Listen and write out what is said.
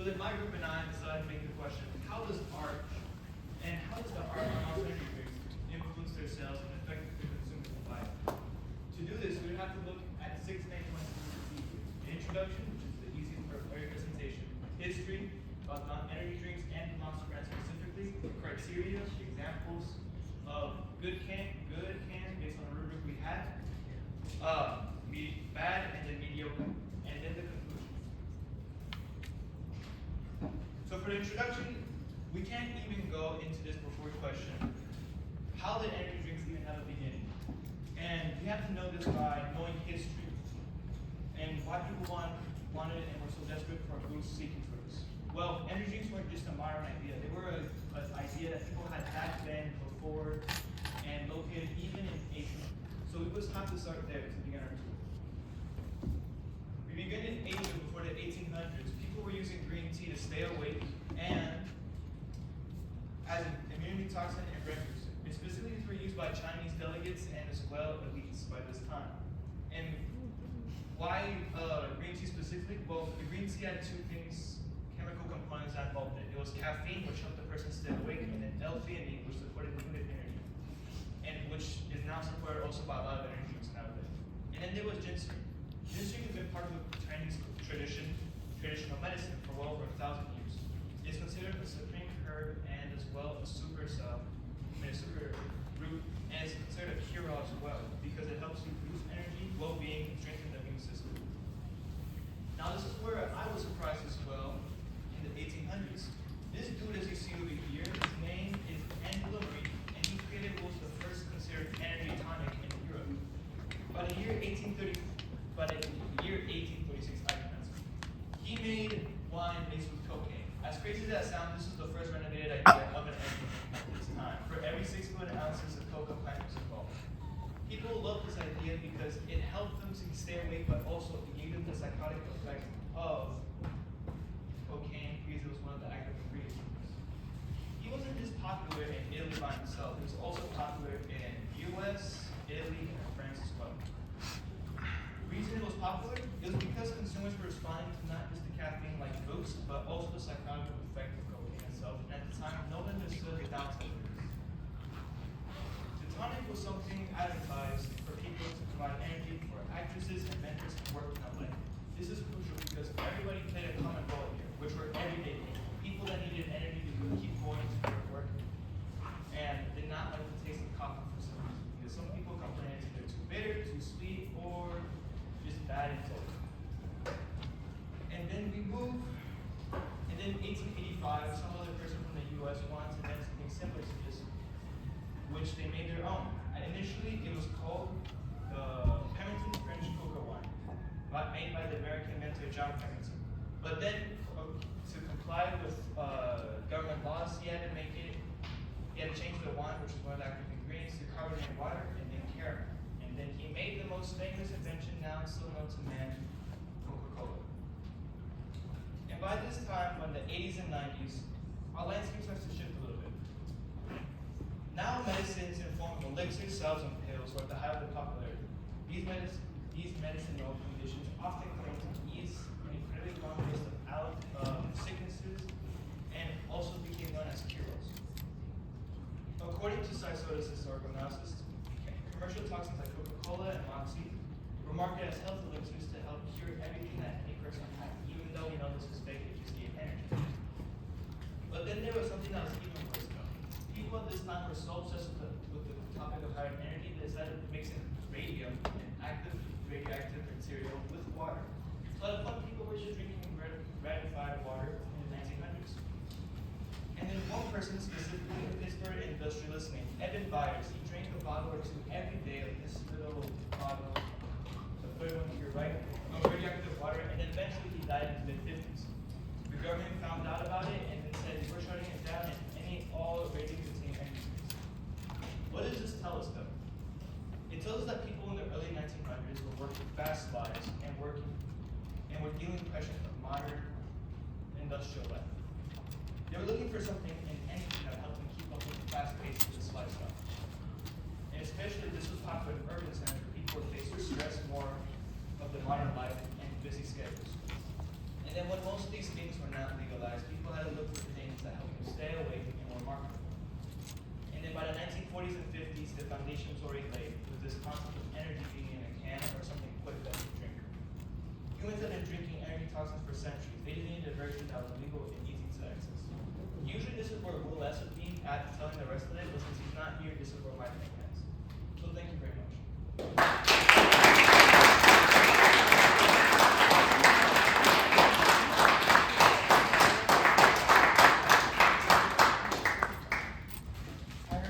then my group and I decided to make the question, how does the art on alternative drinks influence their sales and affect the consumer's life? To do this, we would have to look at 6 main points of the procedure. An introduction, which is the easiest for every presentation. History, about non-energy drinks and the Monster brand specifically. Criteria, examples of good cans based on the rubric we had. Bad and then mediocre. And then the conclusion. So for the introduction, we can't even go into this before we question how did energy drinks even have a beginning? And we have to know this by knowing history and why people wanted it and were so desperate for a boost seeking for this. Well, energy drinks weren't just a modern idea. They were an idea that people had back then, before, and located even in Asia. So we must have to start there to begin our tour. We begin in Asia before the 1800s. People were using green tea to stay awake and as an immunity toxin and brain booster. It specifically were used by Chinese delegates and as well elites by this time. And why green tea specifically? Well, the green tea had 2 things, chemical components that involved it. It was caffeine, which helped the person stay awake, and then L-theanine, which supported limited energy, and which is now supported also by a lot of energy drinks nowadays. And then there was ginseng. Ginseng has been part of the Chinese traditional medicine for well over 1,000 years. It's considered a supreme herb and as well a super root, and it's considered a cure-all as well because it helps you boost energy, well-being, and strengthen the immune system. Now this is where I was surprised as well in the 1800s. This dude, as you see over here, his name is Angelo Marie, and he created what was the first considered energy tonic in Europe. By the year 1836, he made wine based with cocaine. As crazy as that sounds, this is the first renovated idea of an energy drink at this time. For every 6 fluid ounces of coca plant was involved. People loved this idea because it helped them to stay awake, but also it gave them the psychotic effect of cocaine because it was one of the active ingredients. He wasn't just popular in Italy by himself. He was also popular in US, Italy, and France as well. The reason it was popular is because consumers were responding to not just the caffeine-like boost, but also the psychotic effect of cocaine itself. And at the time, no one understood the downside of this. The tonic was something advertised for people to provide energy for actresses, inventors, and working on life. This is crucial because everybody played a common role here, which were everyday people that needed energy to keep going to their work and did not like the taste of coffee for some reason. Because some people complained it's either too bitter, too sweet, or just bad in total. And then we move, and then 1885, some other person from the US wanted to invent something similar to this, which they made their own. And initially, it was called the Pemberton French Cocoa Wine, made by the American inventor John Pemberton. But then, to comply with government laws, he had to change the wine, which is one of the active ingredients, to carbonated water and then caramel. And then he made the most famous invention now still known to man, Coca-Cola. And by this time, in the 80s and 90s, our landscape starts to shift a little bit. Now medicines in form of elixirs, salves, and pills are at the height of their popularity. These medicinal conditions often claim to ease an incredibly long list of sicknesses and also became known as cure-alls. According to Sysoda's historical analysis, commercial toxins like Coca-Cola and Moxie were marketed as health elixirs to help cure everything that any person had, even though we know this is fake, it just gave energy. But then there was something that was even worse though. People at this time were so obsessed with the topic of having energy, they decided to mix in radium and active radioactive material with water. So at one point, people were just drinking ratified water in the 1900s. And then one person specifically, a Pittsburgh industrialist named Evan Byers, he drank a bottle or 2 every day of this little bottle, the third one here, right, of radioactive water, and then eventually he died in the mid-50s. The government found out about it and then said, we're shutting it down and all radium-containing energy. What does this tell us though? It tells us that people in the early 1900s were working fast lives and were dealing with pressures of modern industrial life. They were looking for something in anything that helped them keep up with the fast pace of this lifestyle. And especially this was popular in urban centers where people were faced with stress more of the modern life and busy schedules. And then when most of these things were not legalized, people had to look for things that help you stay awake and were marketable. And then by the 1940s and 50s, the foundation was already laid with this concept of energy being in a can or something quick that you drink. Humans have been drinking energy toxins for centuries. They just needed a version that was legal and easy to access. Usually this is where Will S would be at telling the rest of it, but since he's not here, this is where my thing ends. So thank you very much.